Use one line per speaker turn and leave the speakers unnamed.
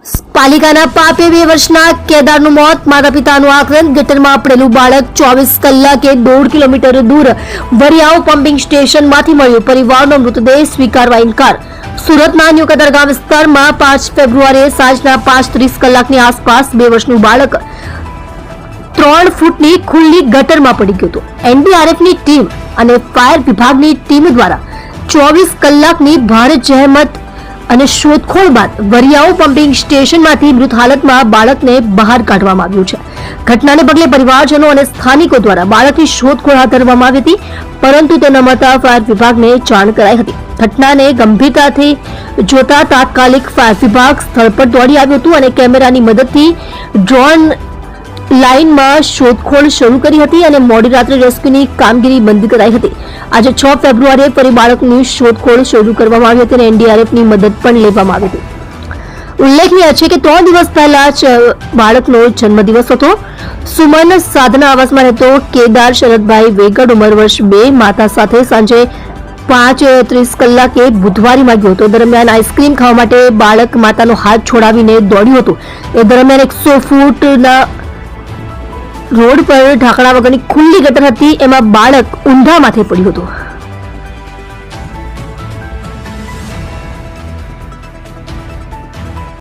પાલિકાના પાપે 2 વર્ષના કેદારનું મોત, માતા પિતાનું આક્રંદ, ગટરમાં પડેલું બાળક 24 કલાકે 1.5 કિલોમીટર દૂર વરિયાવ પમ્પિંગ સ્ટેશનમાંથી મળ્યું, પરિવારનો મૃતદેહ સ્વીકારવા ઇનકાર. સુરતના ન્યૂ કતારગામ વિસ્તારમાં 5 ફેબ્રુઆરીએ સાંજના 5:30 કલાકની આસપાસ 2 વર્ષનું બાળક 3 ફૂટની ખુલ્લી ગટરમાં પડી ગયું હતું. એનડીઆરએફની ટીમ અને ફાયર વિભાગની ટીમ દ્વારા 24 કલાકની ભારે જહેમત અને શોધખોળ બાદ વરિયાવ પમ્પિંગ સ્ટેશનમાંથી મૃત હાલતમાં બાળકને બહાર કાઢવામાં આવ્યું છે. ઘટનાને પગલે પરિવારજનો અને સ્થાનિકો દ્વારા બાળકની શોધખોળ હાથ ધરવામાં આવી હતી, પરંતુ તે ન મળતા ફાયર વિભાગને જાણ કરાઈ હતી. ઘટનાને ગંભીરતાથી જોતા તાત્કાલિક ફાયર વિભાગ સ્થળ પર દોડી આવ્યું હતું અને કેમેરાની મદદથી ડ્રોન લાઇનમાં શોધખોળ શરૂ કરી હતી અને મોડી રાત્રે રેસ્ક્યુની કામગીરી બંધ કરાઈ હતી. આજે 6 ફેબ્રુઆરીએ ફરી બાળકની શોધખોળ શરૂ કરવામાં આવી હતી અને એનડીઆરએફની મદદ પણ લેવામાં આવી હતી. ઉલ્લેખનીય છે કે 3 દિવસ પહેલા જ બાળકનો જન્મદિવસ હતો. સુમન સાધના આવાસમાં રહેતો કેદાર શરદભાઈ વેગડ, ઉંમર વર્ષ 2, માતા સાથે સાંજે 5:30 કલાકે બુધવારીમાં ગયો હતો. દરમિયાન આઈસ્ક્રીમ ખાવા માટે બાળક માતાનો હાથ છોડાવીને દોડ્યું હતું. એ દરમિયાન 100 ફૂટના રોડ પર ઢાંકણા વગરની ખુલ્લી ગટર હતી, એમાં બાળક ઊંધા માથે પડ્યું હતું.